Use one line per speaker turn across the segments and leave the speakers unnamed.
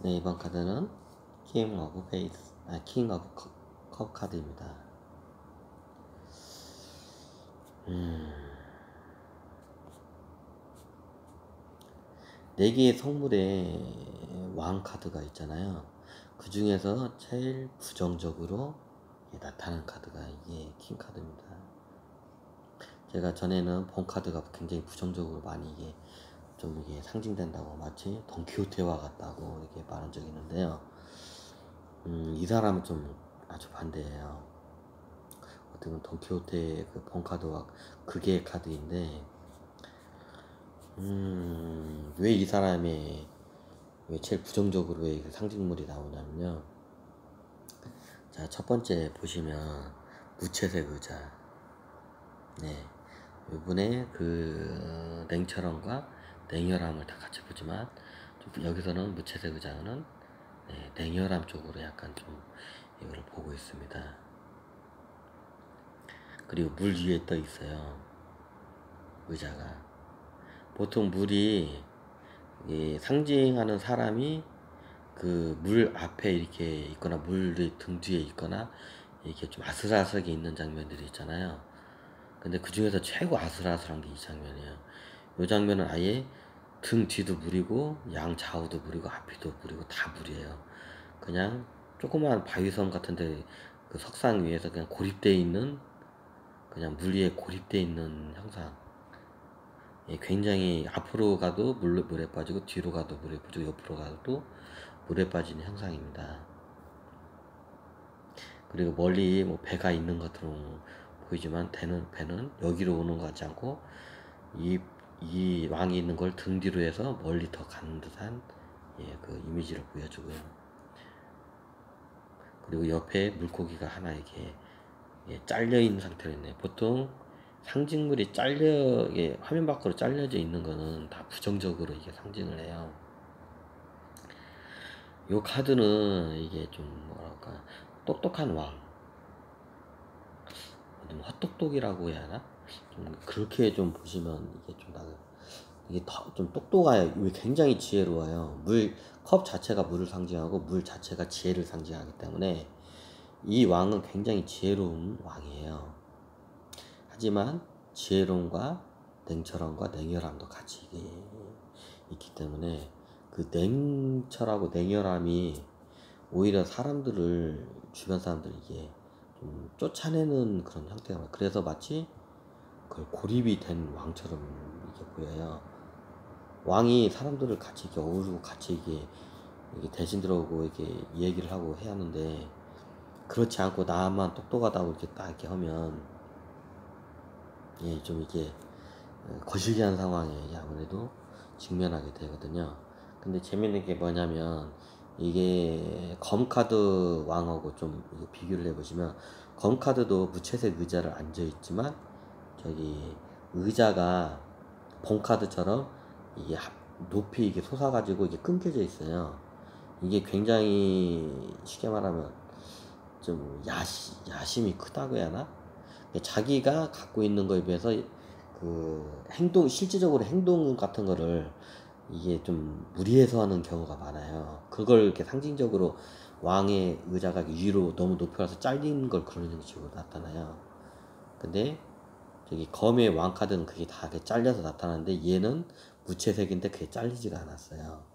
네, 이번 카드는 킹 오브 베이스, 킹 오브 컵 카드입니다. 네 개의 성물의 왕 카드가 있잖아요. 그 중에서 제일 부정적으로 나타나는 카드가 이게 킹 카드입니다. 제가 전에는 본 카드가 굉장히 부정적으로 많이 이게 좀 이게 상징된다고 마치 돈키호테와 같다고 이렇게 말한 적이 있는데요. 이 사람은 좀 아주 반대예요. 어떻게 보면 돈키호테 그 본 카드와 극의 카드인데, 왜 이 사람의 왜 제일 부정적으로 왜 상징물이 나오냐면요. 자, 첫 번째 보시면 무채색 의자. 네, 이번에 그 냉철함과 냉혈함을 다 같이 보지만 좀 여기서는 무채색 의자는 냉혈함 쪽으로 약간 좀 이거를 보고 있습니다. 그리고 물 위에 떠 있어요, 의자가. 보통 물이 상징하는 사람이 그 물 앞에 이렇게 있거나 물 등 뒤에 있거나 이렇게 좀 아슬아슬하게 있는 장면들이 있잖아요. 근데 그 중에서 최고 아슬아슬한 게 이 장면이에요. 이 장면은 아예 등 뒤도 물이고 양 좌우도 물이고 앞이도 물이고 다 물이에요. 그냥 조그만 바위섬 같은데 그 석상 위에서 그냥 고립되어 있는, 그냥 물 위에 고립되어 있는 형상. 굉장히 앞으로 가도 물에 빠지고 뒤로 가도 물에 빠지고 옆으로 가도 물에 빠지는 형상입니다. 그리고 멀리 뭐 배가 있는 것처럼 보이지만 배는 여기로 오는 것 같지 않고 이 왕이 있는 걸 등 뒤로 해서 멀리 더 가는 듯한 그 이미지를 보여주고요. 그리고 옆에 물고기가 하나 이렇게 잘려 있는 상태로 있네요. 보통 상징물이 화면 밖으로 잘려져 있는 거는 다 부정적으로 이게 상징을 해요. 요 카드는 이게 좀 뭐랄까 똑똑한 왕, 헛똑똑이라고 해야 하나? 좀 그렇게 좀 보시면 이게 좀 나는 이게 좀 똑똑해요. 굉장히 지혜로워요. 컵 자체가 물을 상징하고 물 자체가 지혜를 상징하기 때문에 이 왕은 굉장히 지혜로운 왕이에요. 하지만 지혜로움과 냉철함과 냉혈함도 같이 이게 있기 때문에 그 냉철하고 냉혈함이 오히려 주변 사람들 이게 좀 쫓아내는 그런 형태가 나요. 그래서 마치 그 고립이 된 왕처럼 이렇게 보여요. 왕이 사람들을 같이 이렇게 어우르고 같이 이게 대신 들어오고 이렇게 얘기를 하고 해야 하는데, 그렇지 않고 나만 똑똑하다고 이렇게 딱 이렇게 하면 좀 이게 거시기한 상황에 아무래도 직면하게 되거든요. 근데 재밌는 게 뭐냐면 이게 검카드 왕하고 좀 비교를 해보시면, 검카드도 무채색 의자를 앉아 있지만 저기 의자가 본카드처럼 이게 높이 이게 솟아가지고 이게 끊겨져 있어요. 이게 굉장히 쉽게 말하면 좀 야심이 크다고 해야 하나? 자기가 갖고 있는 거에 비해서 그 실질적으로 행동 같은 거를 이게 좀 무리해서 하는 경우가 많아요. 그걸 이렇게 상징적으로 왕의 의자가 위로 너무 높이 가서 잘리는 걸 그런 식으로 나타나요. 근데 저기 검의 왕 카드는 그게 다 이렇게 잘려서 나타나는데 얘는 무채색인데 그게 잘리지가 않았어요.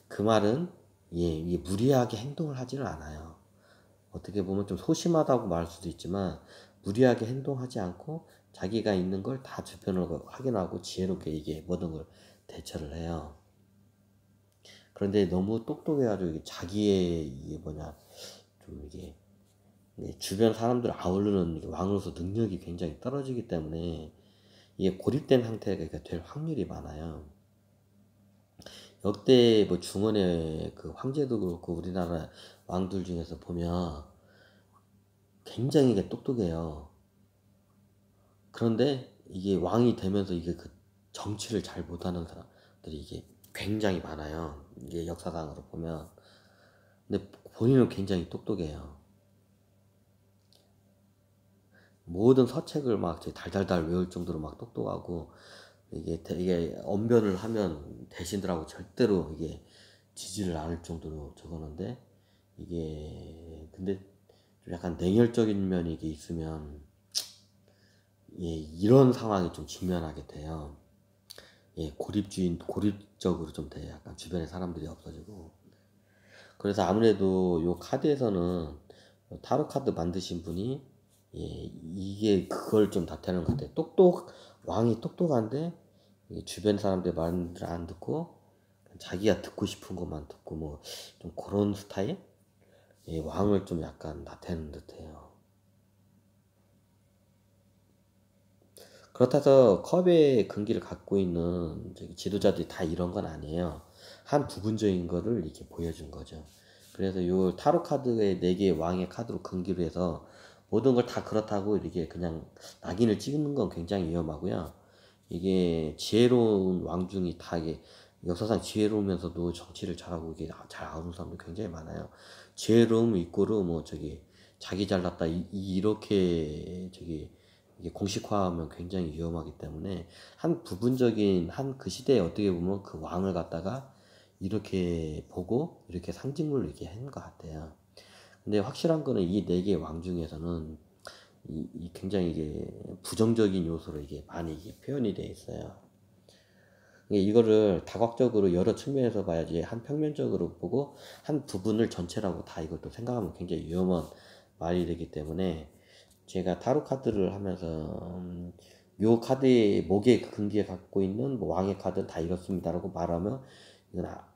그 말은 이게 무리하게 행동을 하지는 않아요. 어떻게 보면 좀 소심하다고 말할 수도 있지만 무리하게 행동하지 않고 자기가 있는 걸 다 주변으로 확인하고 지혜롭게 이게 모든 걸 대처를 해요. 그런데 너무 똑똑해가지고 자기의 이게 뭐냐 좀 이게 주변 사람들 아우르는 왕으로서 능력이 굉장히 떨어지기 때문에 이게 고립된 상태가 될 확률이 많아요. 역대 뭐 중원의 그 황제도 그렇고 우리나라 왕들 중에서 보면 굉장히 이게 똑똑해요. 그런데 이게 왕이 되면서 이게 그 정치를 잘 못하는 사람들이 이게 굉장히 많아요. 이게 역사상으로 보면. 근데 본인은 굉장히 똑똑해요. 모든 서책을 막 달달달 외울 정도로 막 똑똑하고, 이게 언변을 하면 대신들하고 절대로 이게 지지를 않을 정도로 적었는데, 이게 근데 좀 약간 냉혈적인 면이 이게 있으면 이런 상황이 좀 직면하게 돼요. 고립적으로 좀 돼요. 약간 주변에 사람들이 없어지고. 그래서 아무래도 요 카드에서는 타로 카드 만드신 분이 이게 그걸 좀 나타내는 것 같아요. 왕이 똑똑한데 주변 사람들 말을 안 듣고 자기가 듣고 싶은 것만 듣고 뭐 좀 그런 스타일? 왕을 좀 약간 나타내는 듯해요. 그렇다고 해서 컵의 근기를 갖고 있는 지도자들이 다 이런 건 아니에요. 한 부분적인 거를 이렇게 보여준 거죠. 그래서 요 타로 카드의 4개의 왕의 카드로 근기로 해서 모든 걸 다 그렇다고 이렇게 그냥 낙인을 찍는 건 굉장히 위험하고요. 이게 지혜로운 왕중이 다 이게 역사상 지혜로우면서도 정치를 잘하고 이게 잘 아는 사람도 굉장히 많아요. 지혜로움 이꼬르 뭐 자기 잘났다 이렇게 이게 공식화하면 굉장히 위험하기 때문에 한 부분적인 한 그 시대에 어떻게 보면 그 왕을 갖다가 이렇게 보고 이렇게 상징물로 이렇게 한 것 같아요. 근데 확실한 거는 이 4개의 왕 중에서는 굉장히 이게 부정적인 요소로 이게 많이 이게 표현이 되어 있어요. 이거를 다각적으로 여러 측면에서 봐야지 한 평면적으로 보고 한 부분을 전체라고 다 이것도 생각하면 굉장히 위험한 말이 되기 때문에 제가 타로 카드를 하면서 요 카드의 목의 근기에 갖고 있는 뭐 왕의 카드는 다 이렇습니다라고 말하면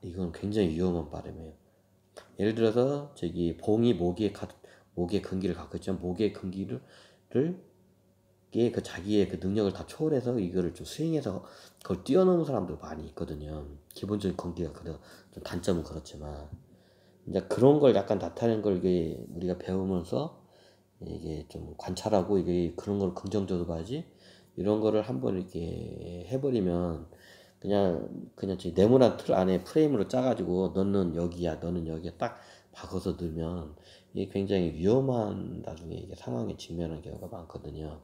이건 굉장히 위험한 발음이에요. 예를 들어서 봉이 목의 근기를 갖고 있지만 목의 근기를 그 자기의 그 능력을 다 초월해서 이거를 좀 스윙해서 그걸 뛰어넘는 사람도 많이 있거든요. 기본적인 근기가 좀 단점은 그렇지만 이제 그런 걸 약간 나타내는 걸 이게 우리가 배우면서 이게 좀 관찰하고 이게 그런 걸 긍정적으로 봐야지 이런 거를 한번 이렇게 해버리면 그냥 저 네모난 틀 안에 프레임으로 짜가지고 너는 여기야 너는 여기야 딱 박아서 넣으면 이게 굉장히 위험한 나중에 이게 상황에 직면하는 경우가 많거든요.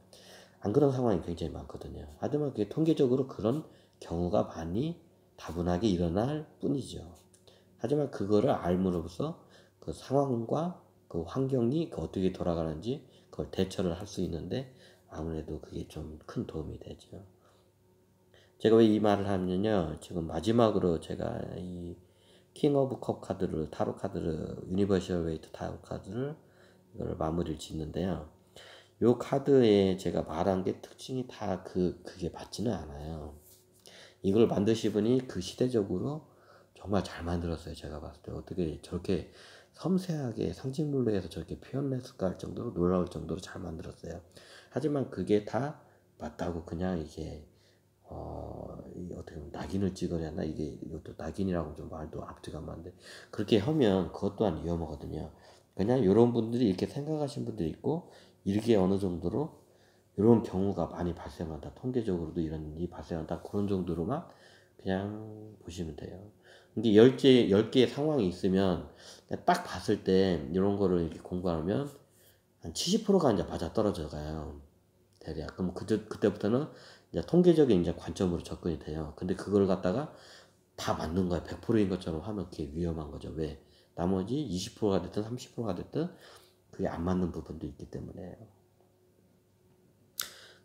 안 그런 상황이 굉장히 많거든요. 하지만 그게 통계적으로 그런 경우가 많이 다분하게 일어날 뿐이죠. 하지만 그거를 알므로써 그 상황과 그 환경이 어떻게 돌아가는지 그걸 대처를 할 수 있는데 아무래도 그게 좀 큰 도움이 되죠. 제가 왜 이 말을 하면요. 지금 마지막으로 제가 이 킹 오브 컵 카드를 타로 카드를 유니버셜 웨이트 타로 카드를 이걸 마무리를 짓는데요. 요 카드에 제가 말한 게 특징이 다 그게 맞지는 않아요. 이걸 만드신 분이 그 시대적으로 정말 잘 만들었어요. 제가 봤을 때 어떻게 저렇게 섬세하게 상징물로 해서 저렇게 표현했을까 할 정도로 놀라울 정도로 잘 만들었어요. 하지만 그게 다 맞다고 그냥 이게 어떻게 보면 낙인을 찍으려 하나 이것도 낙인이라고 좀 말도 앞뒤가 안 맞는데 그렇게 하면 그것 또한 위험하거든요. 그냥 이런 분들이 이렇게 생각하시는 분들이 있고 이게 어느 정도로 이런 경우가 많이 발생한다. 통계적으로도 이런 일이 발생한다. 그런 정도로만 그냥 보시면 돼요. 근데 10개의 상황이 있으면 딱 봤을 때 이런 거를 이렇게 공부하면 한 70%가 이제 맞아 떨어져 가요. 대략. 그럼 그때부터는 이제 통계적인 이제 관점으로 접근이 돼요. 근데 그걸 갖다가 다 맞는 거야. 100%인 것처럼 하면 그게 위험한 거죠. 왜? 나머지 20%가 됐든 30%가 됐든 그게 안 맞는 부분도 있기 때문에.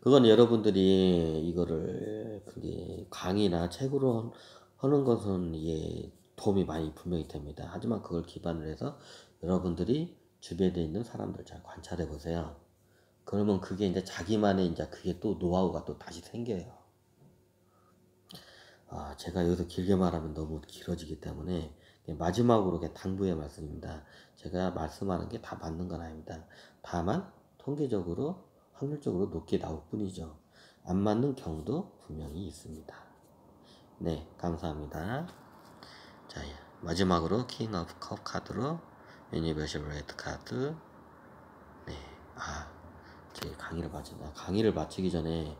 그건 여러분들이 이거를 그게 강의나 책으로 하는 것은 이게 도움이 많이 분명히 됩니다. 하지만 그걸 기반으로 해서 여러분들이 주변에 있는 사람들 잘 관찰해 보세요. 그러면 그게 이제 자기만의 이제 그게 또 노하우가 또 다시 생겨요. 제가 여기서 길게 말하면 너무 길어지기 때문에 마지막으로 그냥 당부의 말씀입니다. 제가 말씀하는 게 다 맞는 건 아닙니다. 다만 통계적으로 확률적으로 높게 나올 뿐이죠. 안 맞는 경우도 분명히 있습니다. 네, 감사합니다. 자, 마지막으로 킹 오브 컵 카드로 유니버셜 레드 카드. 네, 제 강의를 마치기 전에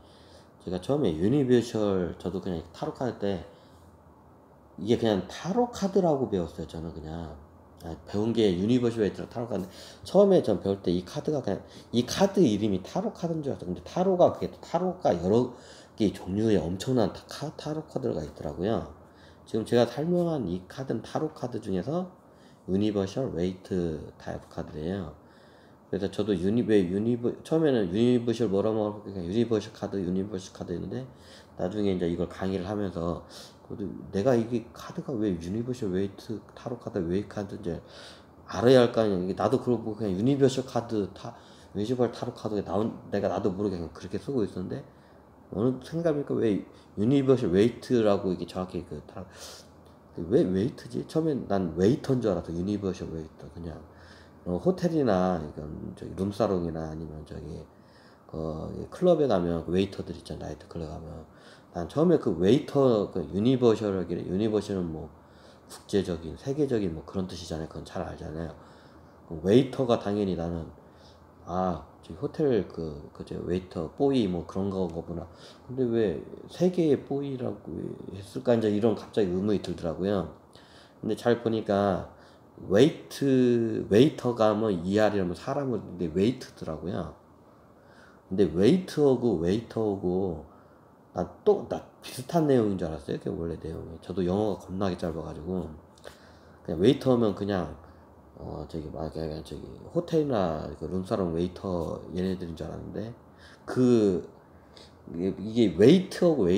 제가 처음에 유니버셜 저도 그냥 타로 카드 때 이게 그냥 타로 카드라고 배웠어요. 저는 그냥 배운 게 유니버셜 웨이트라 타로 카드. 처음에 전 배울 때 이 카드가 그냥 이 카드 이름이 타로 카드인 줄 알았어요. 근데 타로가 그게 또 타로가 여러 100개의 종류의 엄청난 타로 카드가 있더라고요. 지금 제가 설명한 이 카드는 타로 카드 중에서 유니버셜 웨이트 타입 카드예요. 그래서 저도 처음에는 유니버셜 뭐라고 하고 그냥 유니버셜 카드였는데 나중에 이제 이걸 강의를 하면서 그래도 내가 이게 카드가 왜 유니버셜 웨이트 타로 카드 왜 카드인지 알아야 할 거 아니야. 이게 나도 그러고 그냥 유니버셜 타로 카드가 내가 나도 모르게 그냥 그렇게 쓰고 있었는데 어느 생각해보니까 왜 유니버셜 웨이트라고 이게 정확히 왜 웨이트지? 처음엔 난 웨이터인 줄 알았어. 유니버셜 웨이터 그냥 호텔이나 이건 저기 룸사롱이나 아니면 저기 클럽에 가면 그 웨이터들 있잖아. 나이트 클럽 가면 난 처음에 그 웨이터 유니버셜은 뭐 국제적인 세계적인 뭐 그런 뜻이잖아요. 그건 잘 알잖아요. 그 웨이터가 당연히 나는 저기 호텔 그저 웨이터 뽀이 뭐 그런 거구나. 근데 왜 세계의 뽀이라고 했을까 이제 이런 갑자기 의문이 들더라고요. 근데 잘 보니까 웨이터가 뭐 ER이라면 사람을 근데 웨이트더라고요. 근데 웨이터하고 나 비슷한 내용인 줄 알았어요. 그게 원래 내용이. 저도 영어가 겁나게 짧아가지고 그냥 웨이터면 그냥 저기 막 그냥 저기 호텔이나 그 룸사롱 웨이터 얘네들인 줄 알았는데 그 이게 웨이터하고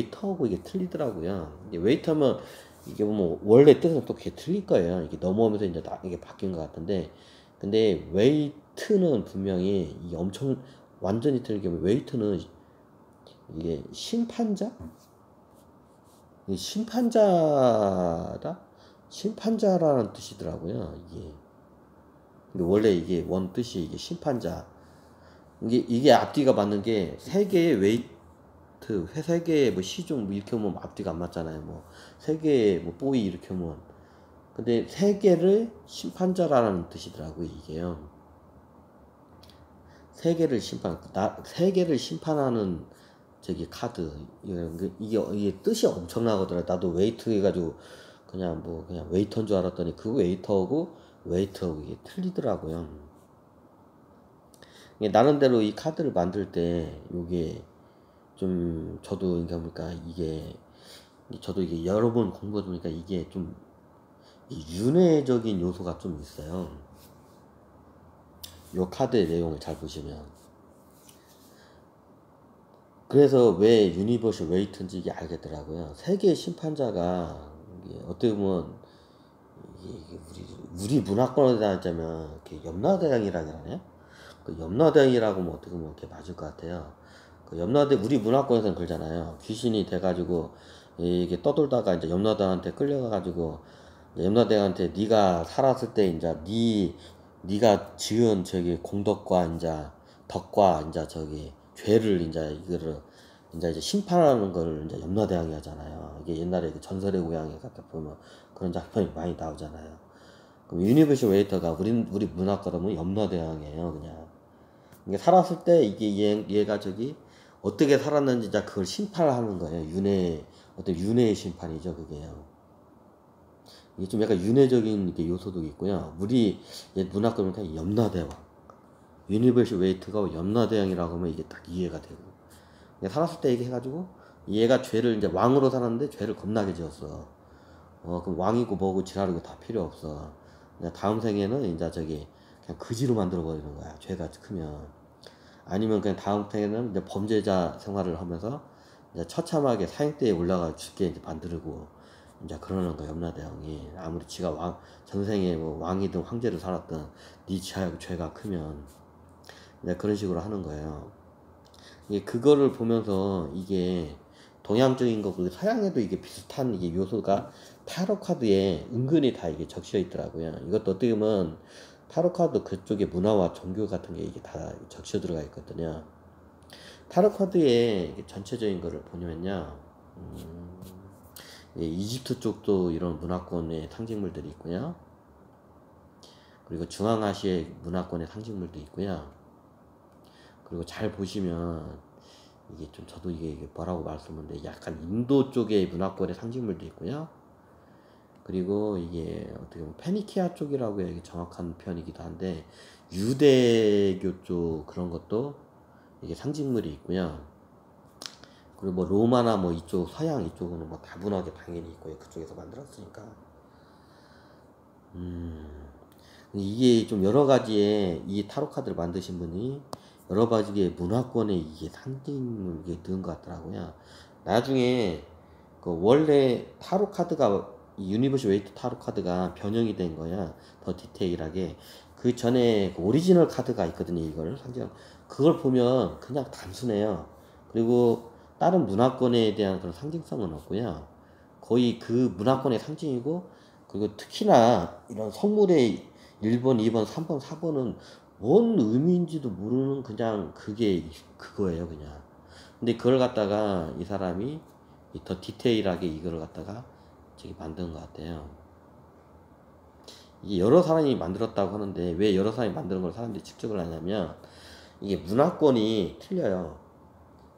이게 틀리더라고요. 이게 웨이터면 이게 뭐 원래 뜻은 또 그게 틀릴 거예요. 이게 넘어오면서 이제 이게 바뀐 것 같은데 근데 웨이트는 분명히 이게 엄청 완전히 틀리게 웨이트는 이게 심판자라는 뜻이더라고요. 이게 근데 원래 이게 원 뜻이 이게 심판자. 이게 앞뒤가 맞는 게 세 개의 웨이트, 세 개의 뭐 시종 뭐 이렇게 하면 앞뒤가 안 맞잖아요. 뭐 세 개의 뭐 뽀이 이렇게 하면 근데 세 개를 심판자라는 뜻이더라고요. 이게요. 세 개를 심판하는 저기 카드 이게 뜻이 엄청나거든요. 나도 웨이트 해가지고 그냥 웨이터인 줄 알았더니 그 웨이터하고 이게 틀리더라고요. 이게 나름대로 이 카드를 만들 때 요게 좀 저도 이게 여러 번 공부해 보니까 이게 좀 윤회적인 요소가 좀 있어요. 요 카드의 내용을 잘 보시면 그래서 왜 유니버셜 웨이트인지 이게 알겠더라고요. 세계의 심판자가 이게 어떻게 보면 이게 우리 문화권에 따지자면 이렇게 염라대왕이라고 하나요? 그 염라대왕이라고 뭐 어떻게 보면 이렇게 맞을 것 같아요. 그 우리 문화권에서는 그러잖아요. 귀신이 돼가지고 이게 떠돌다가 이제 염라대왕한테 끌려가가지고 염라대왕한테 네가 살았을 때 이제 네가 지은 저기 공덕과 이제 덕과 이제 저기 죄를 이제 이거를 이제 심판하는 걸 이제 염라대왕이 하잖아요. 이게 옛날에 그 전설의 고향에 갖다 보면 그런 장면이 많이 나오잖아요. 그럼 유니버셜 웨이터가 우리 문화권은 염라대왕이에요, 그냥. 이게 살았을 때 얘가 저기 어떻게 살았는지 이제 그걸 심판을 하는 거예요. 어떤 윤회의 심판이죠, 그게요. 이게 좀 약간 윤회적인 이렇게 요소도 있고요. 우리 문화권은 그냥 염라대왕. 유니버셜 웨이트가 염라대왕이라고 하면 이게 딱 이해가 되고. 살았을 때 얘기 해가지고 얘가 죄를 이제 왕으로 살았는데 죄를 겁나게 지었어. 그럼 왕이고 뭐고 지랄이고 다 필요 없어. 다음 생에는 이제 저기 그냥 그지로 만들어 버리는 거야. 죄가 크면. 아니면 그냥 다음 생에는 이제 범죄자 생활을 하면서 이제 처참하게 사형대에 올라가 죽게 이제 만들고 이제 그러는 거야. 염라대왕이 아무리 지가 전생에 뭐 왕이든 황제를 살았던 네 죄가 크면 이제 그런 식으로 하는 거예요. 그거를 보면서 이게 동양적인 거고 서양에도 이게 비슷한 이게 요소가 타로 카드에 은근히 다 이게 적혀 있더라고요. 이것도 어떻게 보면 타로 카드 그쪽의 문화와 종교 같은 게 이게 다 적혀 들어가 있거든요. 타로 카드의 전체적인 거를 보면요, 이집트 쪽도 이런 문화권의 상징물들이 있고요. 그리고 중앙아시아의 문화권의 상징물도 있고요. 그리고 잘 보시면 이게 좀 저도 이게 뭐라고 말씀드렸는데 약간 인도 쪽의 문화권의 상징물도 있고요. 그리고 이게 어떻게 보면 페니키아 쪽이라고 해야 이게 정확한 표현이기도 한데 유대교 쪽 그런 것도 이게 상징물이 있고요. 그리고 뭐 로마나 뭐 이쪽 서양 이쪽은 뭐 다분하게 당연히 있고요. 그쪽에서 만들었으니까. 이게 좀 여러 가지의 이 타로 카드를 만드신 분이 여러 가지의 문화권에 이게 상징을 이게 넣은 것 같더라고요. 나중에 그 원래 타로 카드가 이 유니버셜 웨이트 타로 카드가 변형이 된 거야. 더 디테일하게. 그 전에 그 오리지널 카드가 있거든요. 이걸 상징. 그걸 보면 그냥 단순해요. 그리고 다른 문화권에 대한 그런 상징성은 없고요. 거의 그 문화권의 상징이고, 그리고 특히나 이런 성물의 1번, 2번, 3번, 4번은 뭔 의미인지도 모르는 그냥 그게 그거예요, 그냥. 근데 그걸 갖다가 이 사람이 더 디테일하게 이걸 갖다가 저기 만든 것 같아요. 이게 여러 사람이 만들었다고 하는데 왜 여러 사람이 만드는 걸 사람들이 측정을 하냐면 이게 문화권이 틀려요.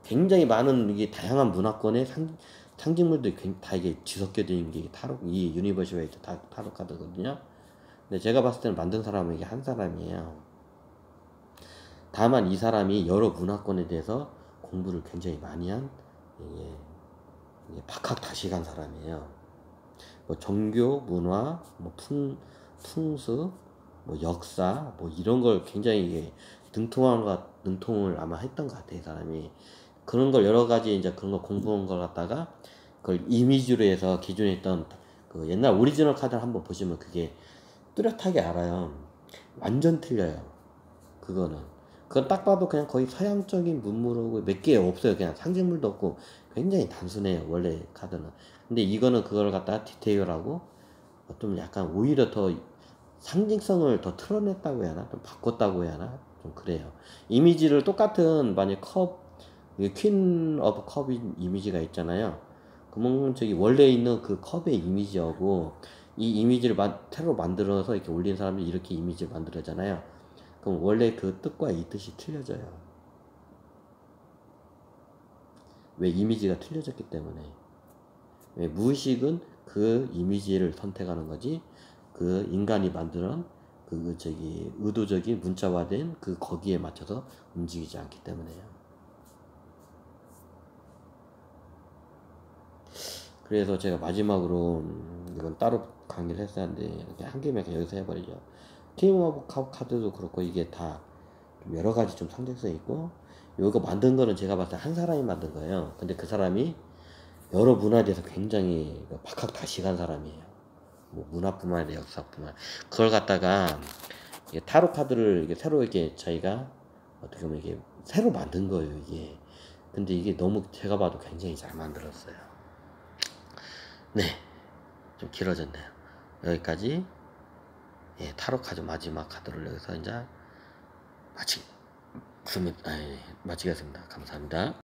굉장히 많은 이게 다양한 문화권의 상징물들이 다 이게 뒤섞여 있는 게 타로, 이 유니버셜 웨이트 타로 카드거든요. 근데 제가 봤을 때는 만든 사람은 이게 한 사람이에요. 다만 이 사람이 여러 문화권에 대해서 공부를 굉장히 많이 한 이게 박학다식한 사람이에요. 뭐 종교, 문화, 뭐 풍수, 뭐 역사, 뭐 이런 걸 굉장히 이게 능통을 아마 했던 것 같아요, 이 사람이. 그런 걸 여러 가지 이제 그런 거 공부한 걸 갖다가 그걸 이미지로 해서 기존에 있던 그 옛날 오리지널 카드를 한번 보시면 그게 뚜렷하게 알아요. 완전 틀려요. 그거는. 그건 딱 봐도 그냥 거의 서양적인 문물이고 몇 개 없어요. 그냥 상징물도 없고 굉장히 단순해요. 원래 카드는. 근데 이거는 그걸 갖다가 디테일하고 좀 약간 오히려 더 상징성을 더 틀어냈다고 해야 하나? 좀 바꿨다고 해야 하나? 좀 그래요. 이미지를 똑같은 만약 퀸 오브 컵인 이미지가 있잖아요. 그러면 저기 원래 있는 그 컵의 이미지하고 이 이미지를 새로 만들어서 이렇게 올린 사람들이 이렇게 이미지를 만들어잖아요. 그럼 원래 그 뜻과 이 뜻이 틀려져요. 왜? 이미지가 틀려졌기 때문에. 왜? 무의식은 그 이미지를 선택하는 거지 그 인간이 만드는 그 저기 의도적인 문자화된 그 거기에 맞춰서 움직이지 않기 때문에요. 그래서 제가 마지막으로 이건 따로 강의를 했어야 하는데 한 김에 그냥 여기서 해버리죠. 킹 오브 카드도 그렇고 이게 다 여러 가지 좀 상징성이 있고, 이거 만든 거는 제가 봤을 때 한 사람이 만든 거예요. 근데 그 사람이 여러 문화에 대해서 굉장히 박학다식한 사람이에요. 뭐 문화뿐만 아니라 역사뿐만. 그걸 갖다가 이게 타로 카드를 이게 새로 이게 저희가 어떻게 보면 이게 새로 만든 거예요, 이게. 근데 이게 너무 제가 봐도 굉장히 잘 만들었어요. 네, 좀 길어졌네요. 여기까지. 예, 타로 카드 마지막 카드를 여기서 이제 마치겠습니다. 감사합니다.